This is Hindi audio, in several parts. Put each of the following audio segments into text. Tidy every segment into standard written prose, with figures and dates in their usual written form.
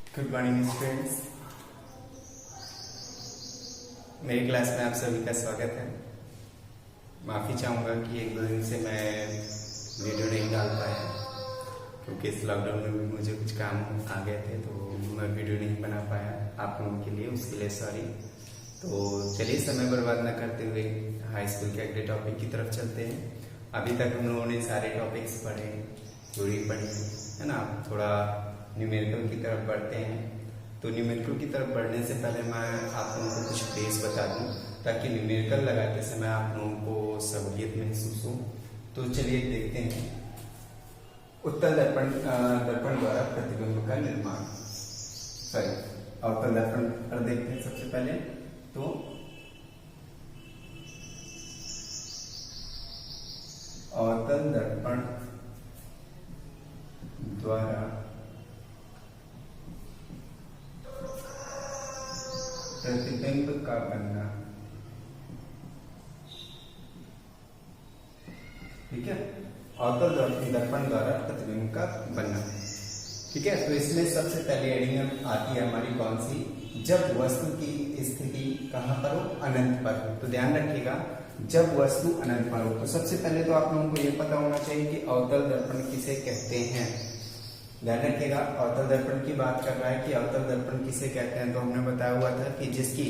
Good morning students. मेरी क्लास में आप सभी का स्वागत है। माफ़ी चाहूँगा कि एक दो दिन से मैं वीडियो नहीं डाल पाया क्योंकि इस लॉकडाउन में भी मुझे कुछ काम आ गए थे, तो मैं वीडियो नहीं बना पाया आप लोगों के लिए, उसके लिए सॉरी। तो चलिए समय बर्बाद न करते हुए हाई स्कूल के अगले टॉपिक की तरफ चलते हैं। अभी तक हम लोगों ने सारे टॉपिक्स पढ़े, थ्योरी पढ़ी है ना। थोड़ा न्यूमेरिकल की तरफ बढ़ते हैं। तो न्यूमेरिकल की तरफ बढ़ने से पहले मैं आप लोगों को कुछ बेस बता दूं ताकि न्यूमेरिकल लगाते समय आप लोगों को सहूलियत महसूस हो। तो चलिए देखते हैं। उत्तल दर्पण द्वारा प्रतिबिंब का निर्माण, सॉरी अवतल दर्पण पर देखते हैं सबसे पहले। तो अवतल दर्पण द्वारा प्रतिबिंब का बनना, ठीक है। अवतल दर्पण द्वारा प्रतिबिंब का बनना, ठीक है। तो इसमें सबसे पहले हेडिंग आती है हमारी कौन सी, जब वस्तु की स्थिति कहां पर हो, अनंत पर हो। तो ध्यान रखिएगा, जब वस्तु अनंत पर हो। तो सबसे पहले तो आप लोगों को यह पता होना चाहिए कि अवतल दर्पण किसे कहते हैं। ध्यान रखिएगा, अवतल दर्पण की बात कर रहा है कि अवतल दर्पण किसे कहते हैं। तो हमने बताया हुआ था कि जिसकी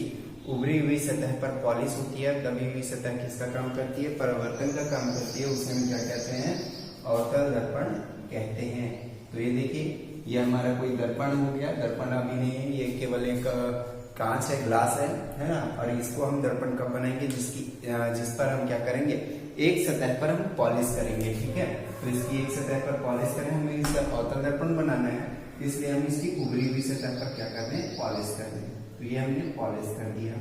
उभरी हुई सतह पर पॉलिश होती है, दबी हुई सतह किसका काम करती है, परावर्तन का काम करती है, उसे हम क्या कहते हैं, अवतल दर्पण कहते हैं। तो ये देखिए, ये हमारा कोई दर्पण हो गया। दर्पण अभी नहीं है, ये केवल एक कांच है, ग्लास है ना। और इसको हम दर्पण कब बनाएंगे, जिस पर हम क्या करेंगे, एक सतह पर हम पॉलिश करेंगे, ठीक है। तो इसकी एक सतह पर पॉलिश करें, हमें इसका अवतल दर्पण बनाना है, इसलिए हम इसकी उभरी हुई सतह पर क्या कर दें, पॉलिश कर दें। तो ये हमने पॉलिश कर दिया,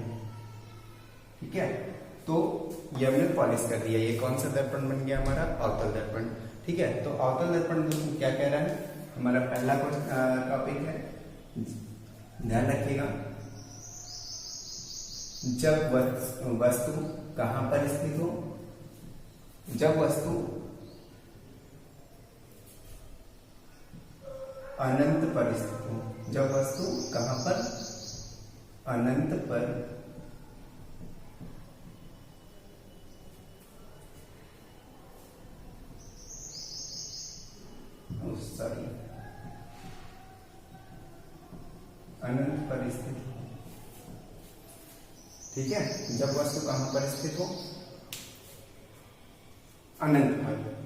ठीक है। तो ये हमने पॉलिश कर दिया, ये कौन सा दर्पण बन गया, हमारा अवतल दर्पण, ठीक है। तो अवतल दर्पण क्या कह रहा है, हमारा पहला टॉपिक है, ध्यान रखिएगा। जब वस्तु कहां पर स्थित हो, जब वस्तु अनंत पर स्थित हो, जब वस्तु कहां पर, अनंत पर सॉरी अनंत पर स्थित हो, ठीक है। जब वस्तु कहां पर स्थित हो, अनंत पर,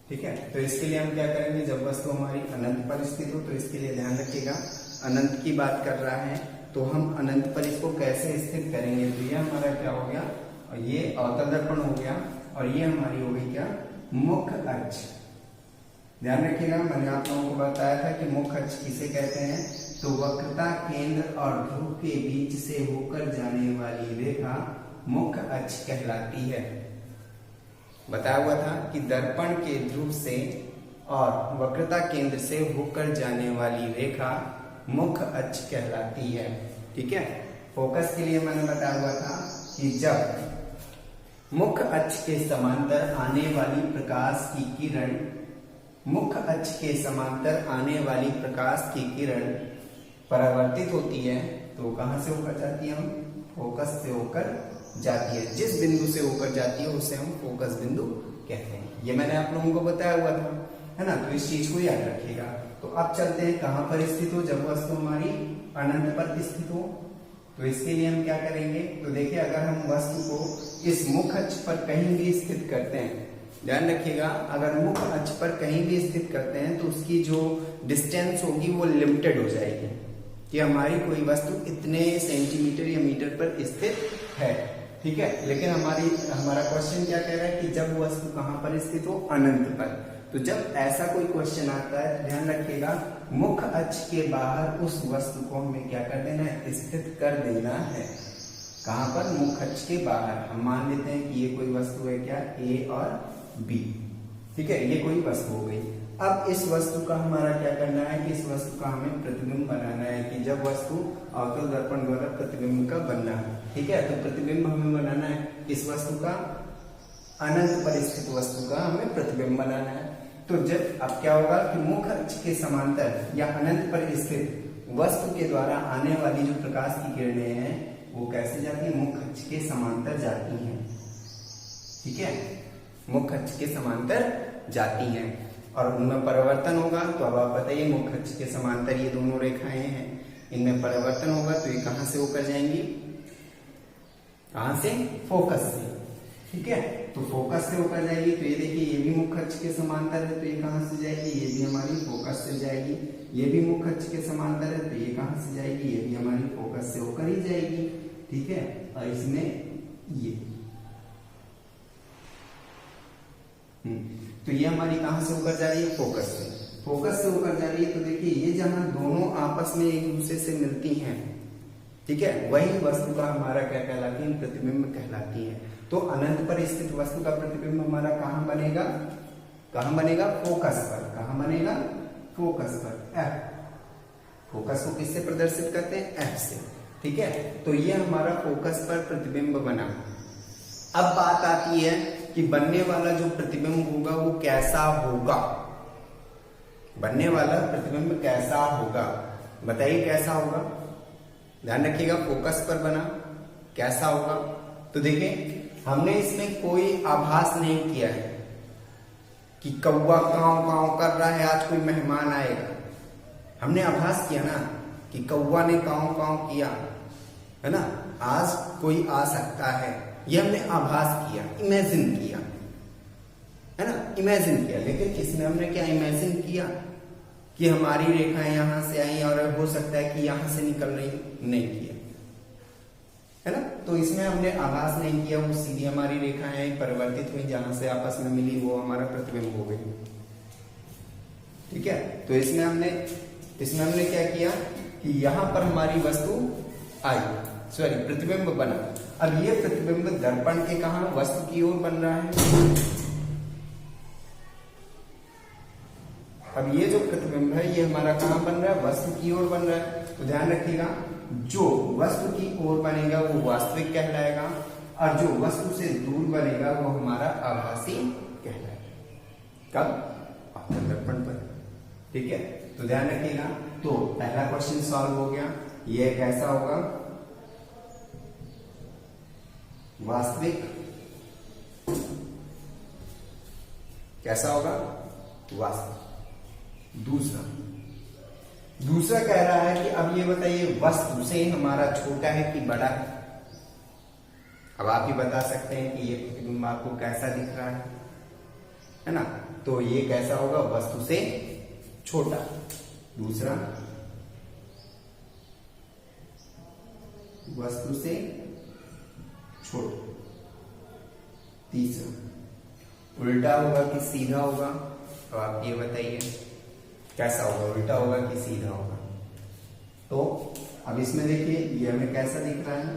ठीक है। तो इसके लिए हम क्या करेंगे, जब वस्तु हमारी अनंत पर स्थित हो, तो इसके लिए ध्यान रखिएगा, अनंत की बात कर रहा है तो हम अनंत पर इसको कैसे स्थित करेंगे। तो ये हमारा क्या हो गया, ये अवतल दर्पण हो गया, और ये हमारी हो गई क्या, मुख्य अक्ष। ध्यान रखिएगा, मैंने आप लोगों को बताया था कि मुख्य अक्ष किसे कहते हैं। तो वक्रता केंद्र और ध्रुव के बीच से होकर जाने वाली रेखा मुख्य अक्ष कहलाती है। बताया हुआ था कि दर्पण के ध्रुव से और वक्रता केंद्र से होकर जाने वाली रेखा मुख्य अक्ष कहलाती है, ठीक है। फोकस के लिए मैंने बताया हुआ था कि जब मुख्य अक्ष के समांतर आने वाली प्रकाश की किरण, मुख्य अक्ष के समांतर आने वाली प्रकाश की किरण परावर्तित होती है, तो कहां से होकर जाती है, हम फोकस से होकर जाती है। जिस बिंदु से होकर जाती है उसे हम फोकस बिंदु कहते हैं। ये मैंने आप लोगों को बताया हुआ था, है ना। तो इस चीज को याद रखिएगा। तो अब चलते हैं कहां पर स्थित हो, जब वस्तु हमारी अनंत पर स्थित हो। तो इसके लिए हम क्या करेंगे, तो देखिए, अगर हम वस्तु को इस मुख्य अक्ष पर कहीं भी स्थित करते हैं, ध्यान रखिएगा, अगर मुख्य अक्ष पर कहीं भी स्थित करते हैं तो उसकी जो डिस्टेंस होगी वो लिमिटेड हो जाएगी कि हमारी कोई वस्तु इतने सेंटीमीटर या मीटर पर स्थित है, ठीक है। लेकिन हमारा क्वेश्चन क्या कह रहा है कि जब वस्तु कहां पर स्थित हो, अनंत पर। तो जब ऐसा कोई क्वेश्चन आता है तो ध्यान रखिएगा, मुख्य अक्ष के बाहर उस वस्तु को हमें क्या कर देना है, स्थित कर देना है। कहां पर, मुख्य अक्ष के बाहर। हम मान लेते हैं कि ये कोई वस्तु है क्या, ए और बी, ठीक है। ये कोई वस्तु हो गई। अब इस वस्तु का हमारा क्या करना है कि इस वस्तु का हमें प्रतिबिंब बनाना है कि जब वस्तु अवतल दर्पण द्वारा प्रतिबिंब का बनना है, ठीक है। तो प्रतिबिंब हमें बनाना है इस वस्तु का, अनंत पर स्थित वस्तु का हमें प्रतिबिंब बनाना है। तो जब अब क्या होगा कि मुख्य अक्ष के समांतर या अनंत पर स्थित वस्तु के द्वारा आने वाली जो प्रकाश की किरणें हैं वो कैसे जाती है, मुख्य अक्ष के समांतर जाती हैं। ठीक है, मुख्य अक्ष के समांतर जाती हैं और उनमें परिवर्तन होगा। तो अब आप बताइए, मुख्य अक्ष के समांतर ये दोनों रेखाएं हैं, इनमें परिवर्तन होगा तो ये कहां से होकर जाएंगी, कहां से, फोकस से। ठीक है, तो फोकस से होकर जाएगी। तो ये देखिए, ये भी मुख्य अक्ष के समांतर है तो ये कहां से जाएगी, ये भी हमारी फोकस से जाएगी। ये भी मुख्य अक्ष के समांतर है तो ये कहां से जाएगी, ये भी हमारी फोकस से होकर ही जाएगी। ठीक है, और इसमें ये तो ये हमारी कहां से होकर जा रही है, फोकस से। फोकस से होकर जा रही है तो देखिए, ये जहां दोनों आपस में एक दूसरे से मिलती हैं, ठीक है, वही वस्तु का हमारा क्या कहलाती है, प्रतिबिंब कहलाती है। तो अनंत पर स्थित वस्तु का प्रतिबिंब हमारा कहां बनेगा, कहां बनेगा, फोकस पर। कहां बनेगा, फोकस पर, एफ। फोकस को किससे प्रदर्शित करते हैं, एफ से। ठीक है, तो ये हमारा फोकस पर प्रतिबिंब बना। अब बात आती है कि बनने वाला जो प्रतिबिंब होगा वो कैसा होगा, बनने वाला प्रतिबिंब कैसा होगा, बताइए कैसा होगा। ध्यान रखिएगा, फोकस पर बना, कैसा होगा। तो देखिए, हमने इसमें कोई आभास नहीं किया है कि कौवा कांव कांव कर रहा है, आज कोई मेहमान आएगा। हमने आभास किया ना कि कौवा ने कांव कांव किया, है ना, आज कोई आ सकता है, ये हमने आभास किया, इमेजिन किया, है ना, इमेजिन किया। लेकिन इसमें हमने क्या इमेजिन किया कि हमारी रेखाएं यहां से आई और हो सकता है कि यहां से निकल रही, नहीं किया, है ना। तो इसमें हमने आभास नहीं किया, वो सीधी हमारी रेखाएं परिवर्तित हुई, जहां से आपस में मिली वो हमारा प्रतिबिंब हो गई। ठीक है, तो इसमें हमने क्या किया कि यहां पर हमारी वस्तु आई, सॉरी प्रतिबिंब बना। अब ये प्रतिबिंब दर्पण के कहा, वस्तु की ओर बन रहा है। अब ये जो प्रतिबिंब है ये हमारा कहां बन रहा है, वस्तु की ओर बन रहा है। तो ध्यान रखिएगा, जो वस्तु की ओर बनेगा वो वास्तविक कहलाएगा और जो वस्तु से दूर बनेगा वो हमारा आभासी कहलाएगा। कब, दर्पण पर। ठीक है, तो ध्यान रखिएगा। तो पहला क्वेश्चन सॉल्व हो गया। ये कैसा होगा, वास्तविक, कैसा होगा, वास्तविक। दूसरा कह रहा है कि अब ये बताइए, वस्तु से हमारा छोटा है कि बड़ा है। अब आप ही बता सकते हैं कि ये प्रतिबिंब आपको कैसा दिख रहा है ना। तो ये कैसा होगा, वस्तु से छोटा। दूसरा, वस्तु से छोटा। तीसरा, उल्टा होगा कि सीधा होगा। तो आप ये बताइए कैसा होगा, उल्टा होगा कि सीधा होगा। तो अब इसमें देखिए, ये हमें कैसा दिख रहा है,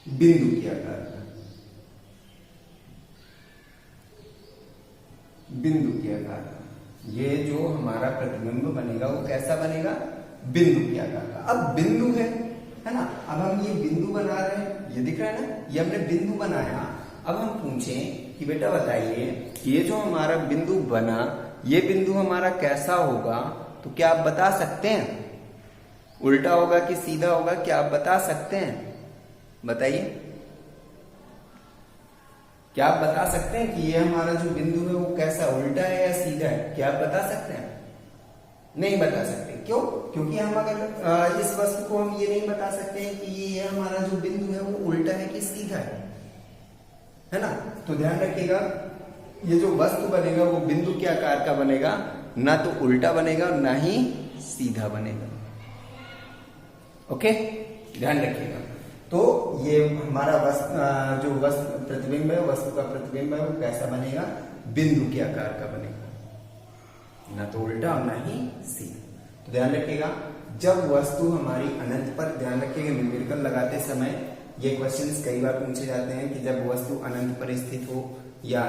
बिंदु की आकार का, बिंदु की आकार का। ये जो हमारा प्रतिबिंब बनेगा वो कैसा बनेगा, बिंदु की आकार का। अब बिंदु है ना, अब हम ये बिंदु बना रहे हैं, ये दिख रहा है ना, ये हमने बिंदु बनाया। अब हम पूछें कि बेटा बताइए, ये जो हमारा बिंदु बना, ये बिंदु हमारा कैसा होगा। तो क्या आप बता सकते हैं, उल्टा होगा कि सीधा होगा, क्या आप बता सकते हैं, बताइए। क्या आप बता सकते हैं कि ये हमारा जो बिंदु है वो कैसा, उल्टा है या सीधा है, क्या आप बता सकते हैं, नहीं बता सकते। क्यों, क्योंकि हम अगर इस वस्तु को हम ये नहीं बता सकते हैं कि ये हमारा जो बिंदु है वो उल्टा है कि सीधा है ना। तो ध्यान रखिएगा, ये जो वस्तु बनेगा वो बिंदु के आकार का बनेगा, ना तो उल्टा बनेगा ना ही सीधा बनेगा। ओके, ध्यान रखिएगा। तो ये हमारा जो वस्तु प्रतिबिंब है, वस्तु का प्रतिबिंब है वो कैसा बनेगा, बिंदु के आकार का बनेगा, ना तो उल्टा और ना ही सीधा। तो ध्यान रखिएगा, जब वस्तु हमारी अनंत पर, ध्यान रखिएगा न्यूमेरिकल लगाते समय ये क्वेश्चंस कई बार पूछे जाते हैं कि जब वस्तु अनंत पर स्थित हो या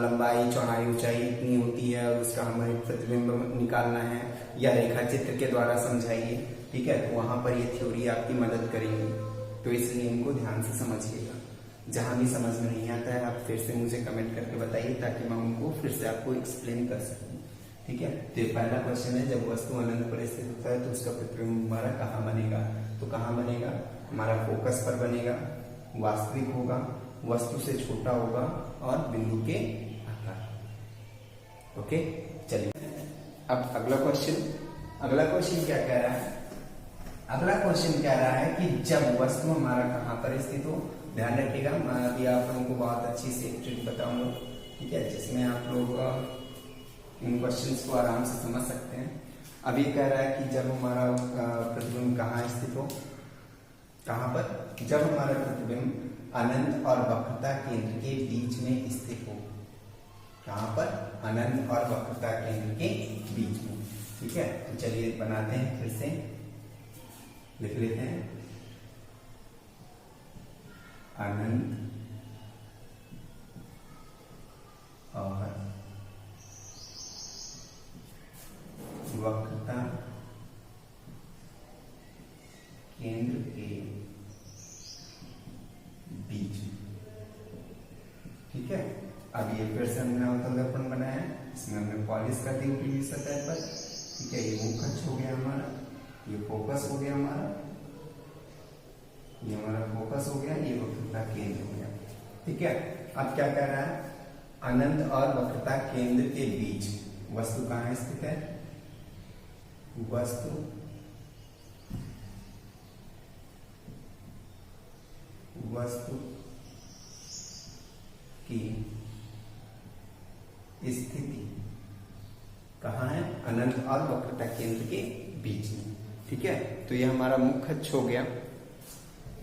लंबाई चौड़ाई ऊंचाई इतनी होती है और उसका हमें प्रतिबिंब निकालना है या रेखा चित्र के द्वारा समझाइए, ठीक है, तो वहां पर ये थ्योरी आपकी मदद करेंगी। तो इसलिए इनको ध्यान से समझिएगा। जहां भी समझ में नहीं आता है आप फिर से मुझे कमेंट करके बताइए, ताकि मैं उनको फिर से आपको एक्सप्लेन कर सकूं। ठीक है, तो ये पहला क्वेश्चन है, जब वस्तु अनंत पर स्थित होता है तो उसका प्रतिबिंब हमारा कहाँ बनेगा? तो कहाँ बनेगा? हमारा फोकस पर बनेगा, वास्तविक होगा, वस्तु से छोटा होगा और बिंदु के आकार। ओके, चलिए अब अगला क्वेश्चन क्या कह रहा है? अगला क्वेश्चन कह रहा है कि जब वस्तु हमारा कहाँ पर स्थित हो। ध्यान रखिएगा, मैं अभी आप लोगों को बहुत अच्छी से एक ट्रिक बताऊंगा, ठीक है, जिसमें आप लोग इन क्वेश्चंस को आराम से समझ सकते हैं। अभी कह रहा है कि जब हमारा प्रतिबिंब कहाँ स्थित हो, कहाँ पर? जब हमारा प्रतिबिंब अनंत और वक्रता केंद्र के बीच में स्थित हो। कहाँ पर? अनंत और वक्रता केंद्र के बीच में। ठीक है, तो चलिए बनाते हैं, फिर से लिख लेते हैं। अनंत और वक्रता केंद्र के बीच। ठीक है, अब ये फिर से हमने अवतल दर्पण बनाया है, इसमें हमने पॉलिश कर दी ऊपरी सतह पर। ठीक है, ये मुख अक्ष हो गया हमारा, ये फोकस हो गया हमारा, ये हमारा फोकस हो गया, ये वक्रता केंद्र हो गया। ठीक है, अब क्या कह रहा है? अनंत और वक्रता केंद्र के बीच वस्तु कहाँ स्थित है? वस्तु की स्थिति कहाँ है? अनंत और वक्रता केंद्र के बीच में। ठीक है, तो ये हमारा मुख्य अक्ष हो गया,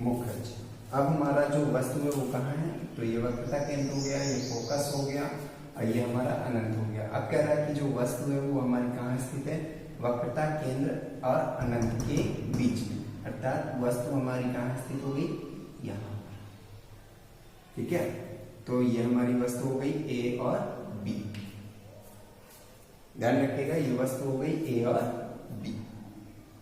मुख्य अक्ष। अब हमारा जो वस्तु है वो कहाँ है? तो ये वक्रता केंद्र हो गया, ये फोकस हो गया और ये हमारा अनंत हो गया। अब कह रहा है कि जो वस्तु है वो हमारी कहाँ स्थित है? वक्रता केंद्र और अनंत के बीच में, अर्थात वस्तु हमारी कहाँ स्थित होगी? यहाँ। ठीक है, तो ये हमारी वस्तु हो गई ए और बी। ध्यान रखिएगा, ये वस्तु हो गई ए और बी।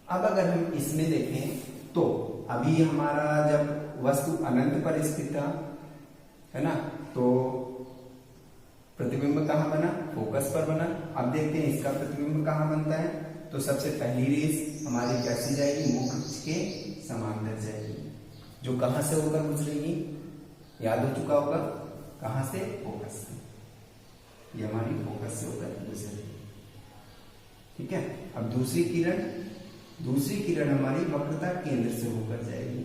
अब अगर हम इसमें देखें तो अभी हमारा जब वस्तु अनंत पर स्थित था, है ना, तो प्रतिबिंब कहाँ बना? फोकस पर बना। अब देखते हैं इसका प्रतिबिंब कहाँ बनता है। तो सबसे पहली रेस हमारी कैसी जाएगी? मुख्य अक्ष के समांतर जाएगी, जो कहां से होकर गुजरेगी? याद हो चुका होगा, कहां से? फोकस से। ये हमारी फोकस से होकर गुजरेगी। ठीक है, अब दूसरी किरण हमारी वक्रता केंद्र से होकर जाएगी।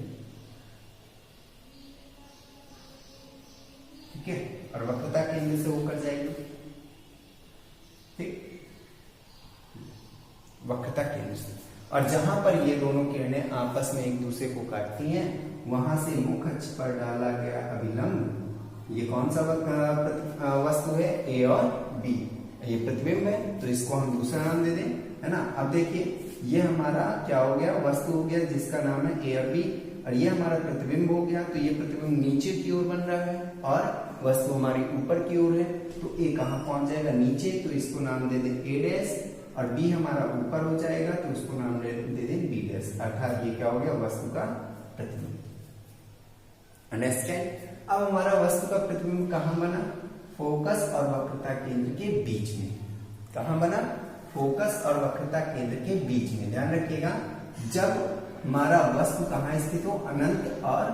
ठीक है, और वक्रता केंद्र से होकर जाएगी। ठीक, वक्रता केंद्र से। और जहां पर ये दोनों किरणें आपस में एक दूसरे को काटती हैं, वहां से मुख्य अक्ष पर डाला गया अभिलंब, ये कौन सा वस्तु है? ए और बी। ये प्रतिबिंब है, तो इसको हम दूसरा नाम दे दें, है ना। अब देखिए, ये हमारा क्या हो गया? वस्तु हो गया जिसका नाम है ए और बी, और ये हमारा प्रतिबिंब हो गया। तो ये प्रतिबिंब नीचे की ओर बन रहा है और वस्तु हमारी ऊपर की ओर है, तो ए कहाँ पहुंच जाएगा? नीचे। तो इसको नाम दे दें ए डैश, और बी हमारा ऊपर हो जाएगा, तो उसको नाम दे दें बी डैश। अर्थात ये क्या हो गया? वस्तु का प्रतिबिंब। अंडरस्टैंड? अब हमारा वस्तु का प्रतिबिंब कहाँ बना? फोकस और वक्रता केंद्र के बीच में। कहाँ बना? फोकस और वक्रता केंद्र के बीच में। ध्यान रखिएगा, जब हमारा वस्तु कहाँ स्थित हो? अनंत और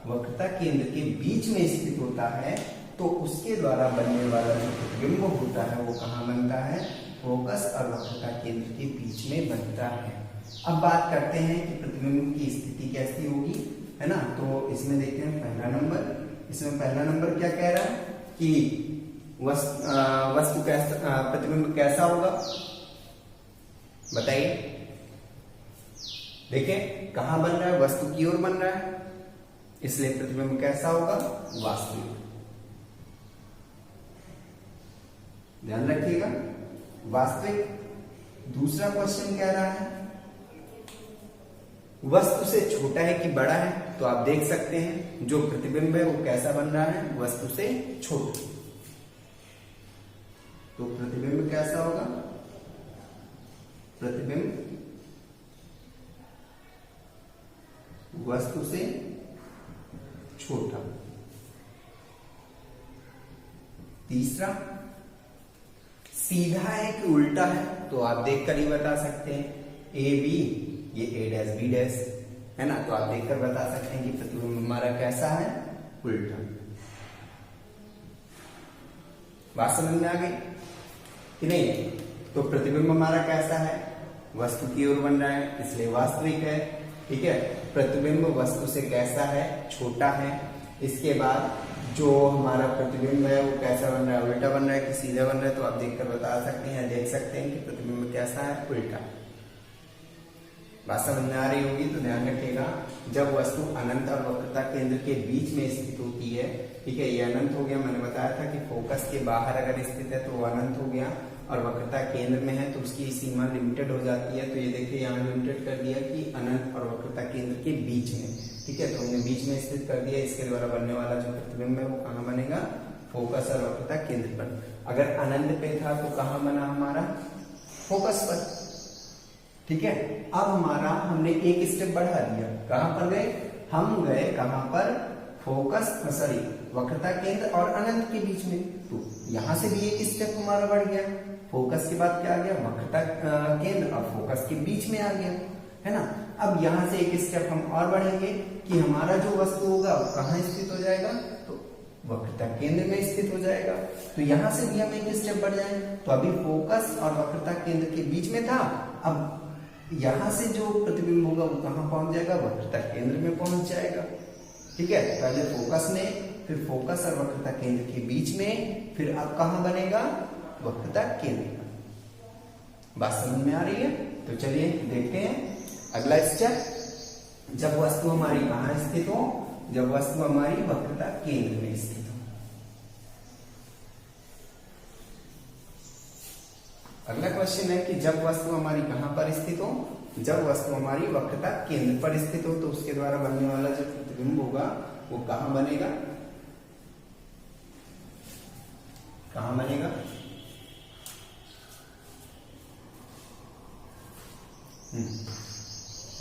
वक्रता केंद्र के बीच में स्थित होता है, तो उसके द्वारा बनने वाला जो प्रतिबिंब होता है वो कहाँ बनता है? फोकस और वक्रता केंद्र के बीच में बनता है। अब बात करते हैं कि प्रतिबिंब की स्थिति कैसी होगी, है ना। तो इसमें देखते हैं पहला नंबर। इसमें पहला नंबर क्या कह रहा है कि वस्तु कैसा, प्रतिबिंब कैसा होगा? बताइए। देखिए, कहां बन रहा है? वस्तु की ओर बन रहा है, इसलिए प्रतिबिंब कैसा होगा? वास्तविक। ध्यान रखिएगा, वास्तविक। दूसरा क्वेश्चन कह रहा है वस्तु से छोटा है कि बड़ा है? तो आप देख सकते हैं जो प्रतिबिंब है वो कैसा बन रहा है? वस्तु से छोटा। तो प्रतिबिंब कैसा होगा? प्रतिबिंब वस्तु से छोटा। तीसरा सीधा है कि उल्टा है, तो आप देखकर ही बता सकते हैं। ए बी, ये ए डैश बी डैश है ना, तो आप देखकर बता सकते हैं कि प्रतिबिंब हमारा कैसा है, उल्टा। बात समझ में आ गई कि नहीं? तो प्रतिबिंब हमारा कैसा है, वस्तु की ओर बन रहा है, इसलिए वास्तविक है। ठीक है, प्रतिबिंब वस्तु से कैसा है, छोटा है। इसके बाद जो हमारा प्रतिबिंब है वो कैसा बन रहा है, उल्टा बन रहा है कि सीधा बन रहा है, तो आप देखकर बता सकते हैं, देख सकते हैं कि प्रतिबिंब कैसा है, उल्टा। बात समझ में आ रही होगी, तो ध्यान रखिएगा, जब वस्तु अनंत और वक्रता केंद्र के बीच में स्थित होती है, ठीक है, ये अनंत हो गया, मैंने बताया था कि फोकस के बाहर अगर स्थित है तो वो अनंत हो गया, और वक्रता केंद्र में है तो उसकी सीमा लिमिटेड हो जाती है। तो ये देखिए यहाँ लिमिटेड कर दिया कि अनंत और वक्रता केंद्र के बीच में, ठीक है, तो हमने बीच में स्थित कर दिया। इसके द्वारा बनने वाला जो प्रतिबिंब है वो कहाँ बनेगा, फोकस और वक्रता केंद्र पर। अगर अनंत पे था तो कहाँ बना हमारा, फोकस पर। ठीक है, अब हमारा हमने एक स्टेप बढ़ा दिया, कहां पर गए, हम गए कहां पर, फोकस सॉरी वक्रता केंद्र और अनंत के बीच में। तो यहां से भी एक स्टेप हमारा बढ़ गया, फोकस के बाद क्या आ गया, वक्रता केंद्र और फोकस के बीच में आ गया, है ना। अब यहां से एक स्टेप हम और बढ़ेंगे कि हमारा जो वस्तु होगा वो कहां स्थित हो जाएगा, तो वक्रता केंद्र में स्थित हो जाएगा। तो यहां से भी हम एक स्टेप बढ़ जाए, तो अभी फोकस और वक्रता केंद्र के बीच में था, अब यहां से जो प्रतिबिंब होगा वो कहां पहुंच जाएगा, वक्रता केंद्र में पहुंच जाएगा। ठीक है, पहले फोकस में, फिर फोकस और वक्रता केंद्र के बीच में, फिर अब कहां बनेगा, वक्रता केंद्र। बात समझ में आ रही है? तो चलिए देखते हैं अगला स्टेप। जब वस्तु हमारी कहां स्थित हो, जब वस्तु हमारी वक्रता केंद्र में स्थित हो। अगला क्वेश्चन है कि जब वस्तु हमारी कहां पर स्थित हो, जब वस्तु हमारी वक्रता केंद्र पर स्थित हो, तो उसके द्वारा बनने वाला जो प्रतिबिंब होगा वो कहां बनेगा, कहां बनेगा,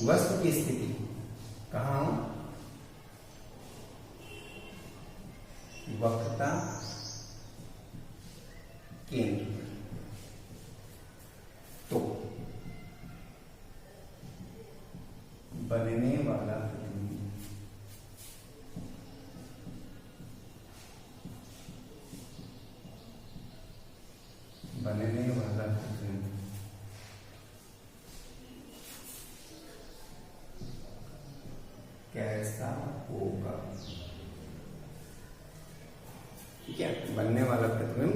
वस्तु की स्थिति कहां हो, वक्रता केंद्र। तो बनने वाला प्रतिबिंब कैसा होगा, ठीक है, बनने वाला प्रतिबिंब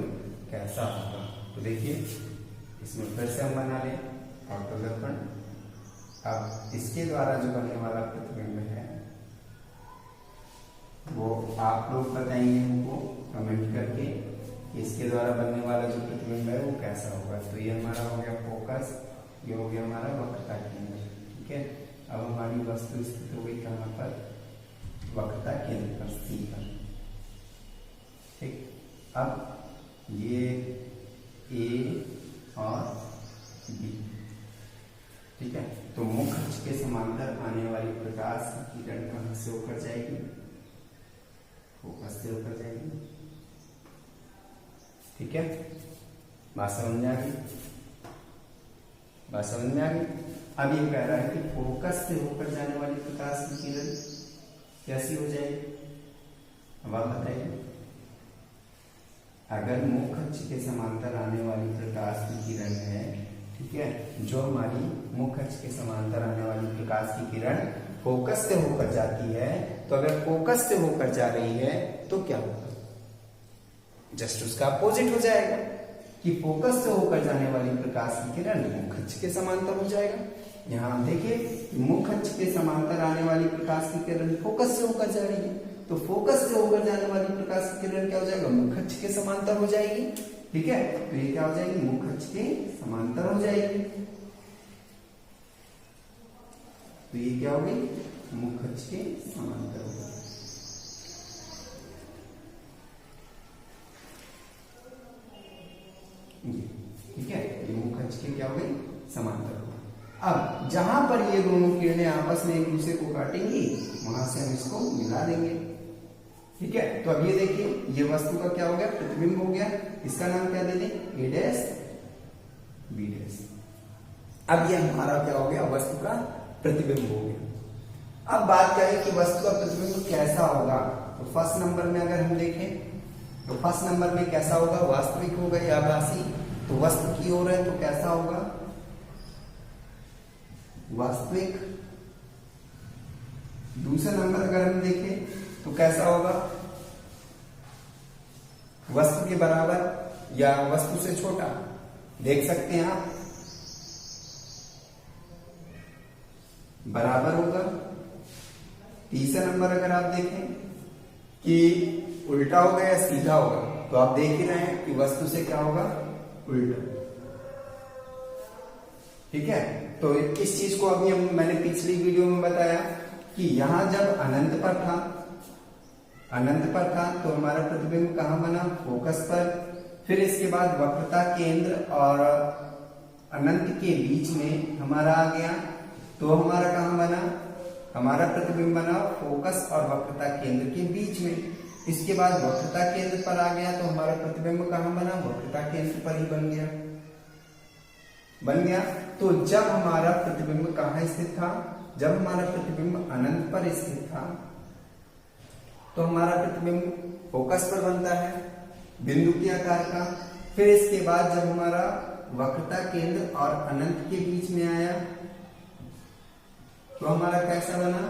कैसा होगा। तो देखिए इसमें फिर से हम बना लें ऑर्थोदर्पण। अब इसके द्वारा जो बनने वाला प्रतिबिंब है वो आप लोग बताएंगे हमको कमेंट करके कि इसके द्वारा बनने वाला जो प्रतिबिंब है वो कैसा होगा। तो ये हमारा हो गया फोकस, ये हो गया हमारा वक्रता केंद्र। ठीक है, अब हमारी वस्तु स्थित हो गई कहां पर, वक्रता केंद्र पर, सी पर। ठीक, अब ये ए और बी, ठीक है, तो मुख्य अक्ष के समांतर आने वाली प्रकाश की किरण कहां से होकर जाएगी, फोकस से होकर जाएगी। ठीक है, बात समझ में आ गई, बात समझ में आ गई। अब ये कह रहा है कि फोकस से होकर जाने वाली प्रकाश की किरण कैसी हो जाएगी, अब आप बताइए। अगर मुख्य अक्ष के समांतर आने वाली प्रकाश की किरण है, ठीक है, जो हमारी मुख्य अक्ष के समांतर आने वाली प्रकाश की किरण फोकस से होकर जाती है, तो अगर फोकस से होकर जा रही है तो क्या होगा, जस्ट उसका अपोजिट हो जाएगा कि फोकस से होकर जाने वाली प्रकाश की किरण मुख्य अक्ष के समांतर हो जाएगा। यहां आप देखिए मुख्य अक्ष के समांतर आने वाली प्रकाश की किरण फोकस से होकर जा रही है, तो फोकस से होकर जाने वाली प्रकाश की किरण क्या हो जाएगा, मुख्य अक्ष के समांतर हो जाएगी। ठीक है, तो ये क्या हो जाएगी, मुख्य अक्ष के समांतर हो जाएगी। तो ये क्या हो गई, मुख्य अक्ष के समांतर हो गई। ठीक है, ये मुख्य अक्ष के क्या हो गई, समांतर हो गई। अब जहां पर ये दोनों किरणें आपस में एक दूसरे को काटेंगी, वहां से हम इसको मिला देंगे। ठीक है, तो अब ये देखिए ये वस्तु का क्या हो गया, प्रतिबिंब हो गया। इसका नाम क्या दे दें, ए डैश बी डैश। अब ये हमारा क्या हो गया, वस्तु का प्रतिबिंब हो गया। अब बात क्या है कि वस्तु का प्रतिबिंब कैसा होगा। तो फर्स्ट नंबर में अगर हम देखें तो फर्स्ट नंबर में कैसा होगा, वास्तविक होगा या आभासी। तो वस्तु की ओर है तो कैसा होगा, वास्तविक। दूसरा नंबर अगर हम देखें तो कैसा होगा, वस्तु के बराबर या वस्तु से छोटा, देख सकते हैं आप, बराबर होगा। तीसरा नंबर अगर आप देखें कि उल्टा होगा या सीधा होगा, तो आप देख ही रहे हैं कि वस्तु से क्या होगा, उल्टा। ठीक है, तो इस चीज को अभी मैंने पिछली वीडियो में बताया कि यहां जब अनंत पर था तो हमारा प्रतिबिंब कहां बना, फोकस पर। फिर इसके बाद वक्रता केंद्र और अनंत के बीच में हमारा आ गया, तो हमारा कहां बना, हमारा प्रतिबिंब बना फोकस और वक्रता केंद्र के बीच में। इसके बाद वक्रता केंद्र पर आ गया तो हमारा प्रतिबिंब कहां बना, वक्रता केंद्र पर ही बन गया। तो जब हमारा प्रतिबिंब कहां स्थित था, जब हमारा प्रतिबिंब अनंत पर स्थित था तो हमारा प्रतिबिंब फोकस पर बनता है बिंदु के आकार का। फिर इसके बाद जब हमारा वक्रता केंद्र और अनंत के बीच में आया तो हमारा कैसा बना,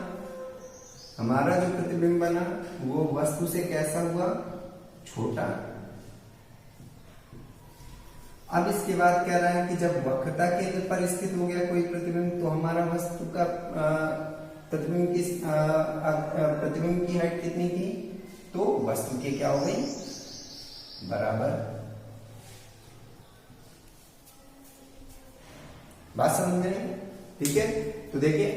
हमारा जो प्रतिबिंब बना वो वस्तु से कैसा हुआ, छोटा। अब इसके बाद क्या रहा है कि जब वक्रता केंद्र पर स्थित हो गया कोई प्रतिबिंब तो हमारा वस्तु का प्रतिबिंब की हाइट कितनी थी, तो वस्तु के क्या हो गई, बराबर। बात समझ में आई, ठीक है। तो देखिए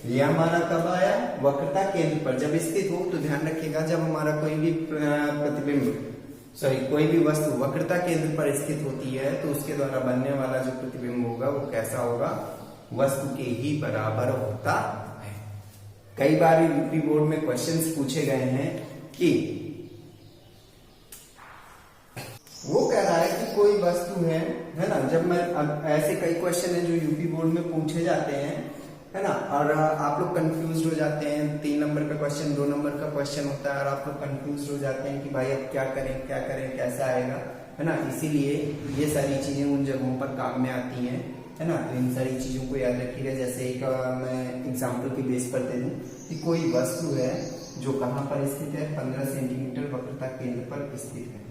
ये हमारा कब आया, वक्रता केंद्र पर जब स्थित हो। तो ध्यान रखिएगा जब हमारा कोई भी प्रतिबिंब कोई भी वस्तु वक्रता केंद्र पर स्थित होती है तो उसके द्वारा बनने वाला जो प्रतिबिंब होगा वो कैसा होगा, वस्तु के ही बराबर होता है। कई बार यूपी बोर्ड में क्वेश्चंस पूछे गए हैं कि वो कह रहा है कि कोई वस्तु है ना, जब मैं ऐसे कई क्वेश्चन है जो यूपी बोर्ड में पूछे जाते हैं, है ना, और आप लोग कंफ्यूज हो जाते हैं। 3 नंबर का क्वेश्चन, 2 नंबर का क्वेश्चन होता है और आप लोग कंफ्यूज हो जाते हैं कि भाई अब क्या करें कैसा आएगा, है ना। इसीलिए ये सारी चीजें उन जगहों पर काम में आती हैं, है ना। तो इन सारी चीजों को याद रखिएगा। जैसे एक मैं एग्जाम्पल के बेस पर दे दूं कि कोई वस्तु है जो कहाँ पर स्थित है, 15 सेंटीमीटर वक्रता केंद्र पर स्थित है।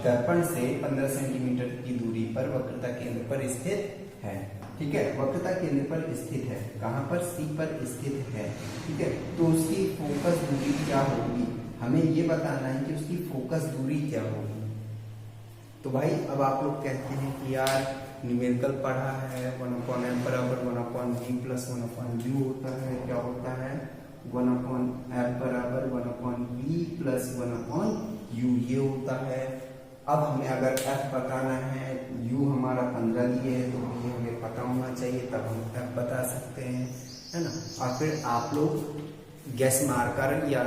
दर्पण से 15 सेंटीमीटर की दूरी पर वक्रता केंद्र पर स्थित है, ठीक है। वक्रता केंद्र पर स्थित है, कहां पर, सी पर स्थित है, ठीक है। तो उसकी फोकस दूरी क्या होगी, हमें ये बताना है कि उसकी फोकस दूरी क्या होगी। तो भाई अब आप लोग कहते हैं कि यार न्यूमेरिकल पढ़ा है, 1/m बराबर 1/v प्लस 1/u होता है, क्या होता है, 1/f बराबर 1/v प्लस 1/u ये होता है। अब हमें अगर f बताना है, u हमारा 15 दिए है तो ये हमें पता होना चाहिए, तब हम f बता सकते हैं, है ना। और फिर आप लोग गैस मारकर या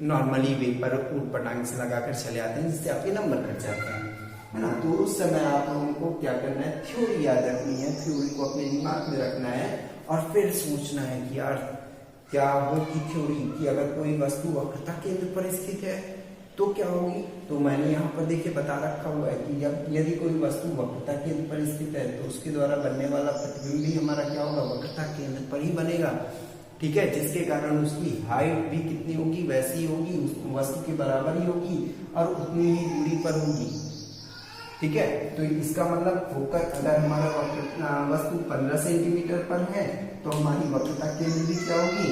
नॉर्मली वे पर ऊट पटांग से लगाकर चले आते हैं जिससे आपके नंबर कट जाते हैं, है ना। तो उस समय आप लोगों को क्या करना है, थ्योरी याद रखनी है, थ्योरी को अपने दिमाग में रखना है और फिर सोचना है कि यार क्या होगी थ्योरी कि अगर कोई वस्तु वक्रता केंद्र पर स्थित है तो क्या होगी। तो मैंने यहाँ पर देखिए बता रखा हुआ है कि यदि कोई वस्तु वक्रता केंद्र पर स्थित है तो उसके द्वारा बनने वाला प्रतिबिंब भी हमारा क्या होगा, वक्रता केंद्र पर ही बनेगा, ठीक है। जिसके कारण उसकी हाइट भी कितनी होगी, वैसी होगी, उस वस्तु के बराबर ही होगी और उतनी ही दूरी पर होगी, ठीक है। तो इसका मतलब फोकस, अगर हमारा वस्तु 15 सेंटीमीटर पर है तो हमारी वक्रता केंद्र भी क्या होगी,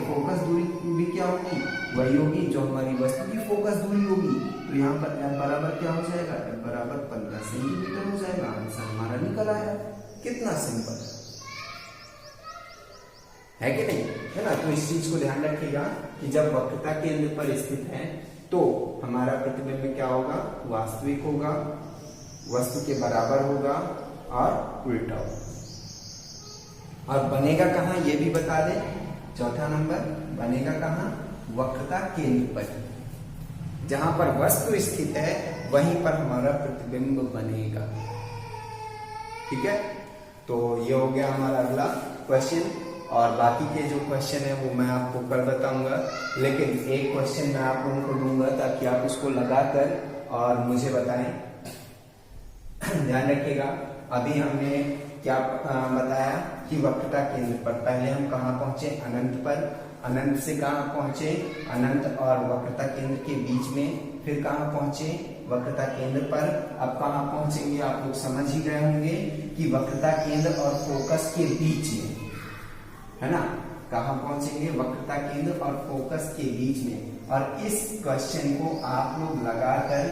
फोकस दूरी भी क्या होगी, वही होगी जो हमारी वस्तु की फोकस दूरी होगी। तो यहाँ पर f बराबर क्या हो जाएगा, f बराबर 15 सेंटीमीटर हो जाएगा। आंसर हमारा निकल आया। कितना सिंपल है कि नहीं, है ना। तो इस चीज को ध्यान रखिएगा कि जब वक्रता केंद्र पर स्थित है तो हमारा प्रतिबिंब क्या होगा, वास्तविक होगा, वस्तु के बराबर होगा और उल्टा होगा। और बनेगा कहाँ ये भी बता दें, चौथा नंबर बनेगा कहाँ, वक्रता केंद्र पर, जहां पर वस्तु स्थित है वहीं पर हमारा प्रतिबिंब बनेगा। ठीक है, तो ये हो गया हमारा अगला क्वेश्चन। और बाकी के जो क्वेश्चन है वो मैं आपको कल बताऊंगा, लेकिन एक क्वेश्चन मैं आप लोगों को दूंगा ताकि आप उसको लगाकर और मुझे बताएं। ध्यान रखिएगा, अभी हमने क्या बताया कि वक्रता केंद्र पर पहले हम कहाँ पहुंचे, अनंत पर, अनंत से कहाँ पहुंचे, अनंत और वक्रता केंद्र के बीच में, फिर कहाँ पहुंचे, वक्रता केंद्र पर। अब कहाँ पहुंचेंगे, आप लोग समझ ही गए होंगे कि वक्रता केंद्र और फोकस के बीच में, है ना, कहाँ पहुंचेंगे, वक्रता केंद्र और फोकस के बीच में। और इस क्वेश्चन को आप लोग लगाकर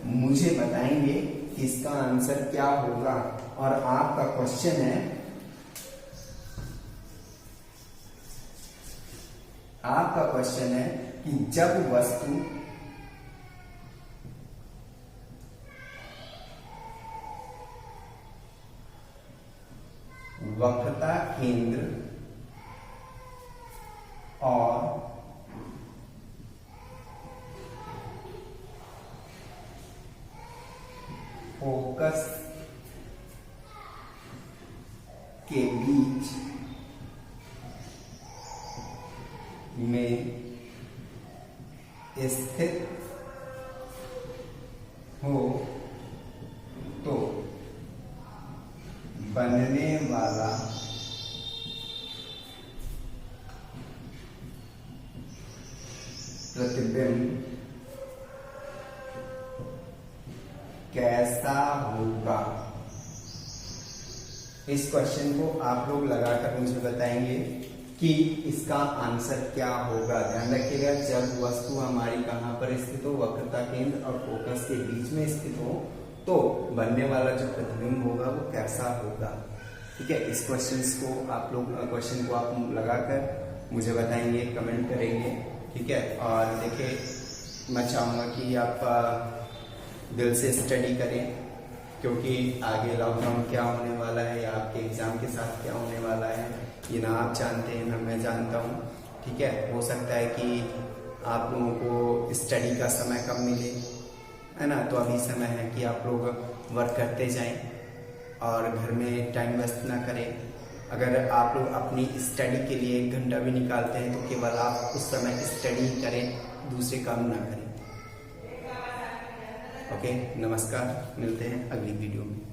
मुझे बताएंगे कि इसका आंसर क्या होगा। और आपका क्वेश्चन है, आपका क्वेश्चन है कि जब वस्तु वक्रता केंद्र और फोकस के बीच में स्थित हो तो बनने वाला प्रतिबिंब कैसा होगा। इस क्वेश्चन को आप लोग लगाकर मुझे बताएंगे कि इसका आंसर क्या होगा। ध्यान रखिएगा, जब वस्तु हमारी कहां पर स्थित हो, वक्रता केंद्र और फोकस के बीच में स्थित हो, तो बनने वाला जो प्रतिबिंब होगा वो कैसा होगा। ठीक है, इस क्वेश्चन को आप लगाकर मुझे बताएंगे, कमेंट करेंगे। ठीक है, और देखिए मैं चाहूँगा कि आप दिल से स्टडी करें, क्योंकि आगे लॉकडाउन क्या होने वाला है या आपके एग्जाम के साथ क्या होने वाला है ये ना आप जानते हैं ना मैं जानता हूँ। ठीक है, हो सकता है कि आप लोगों को स्टडी का समय कम मिले, है ना, तो अभी समय है कि आप लोग वर्क करते जाएं और घर में टाइम वेस्ट ना करें। अगर आप लोग अपनी स्टडी के लिए 1 घंटा भी निकालते हैं तो केवल आप उस समय स्टडी करें, दूसरे काम ना करें। ओके, नमस्कार, मिलते हैं अगली वीडियो में।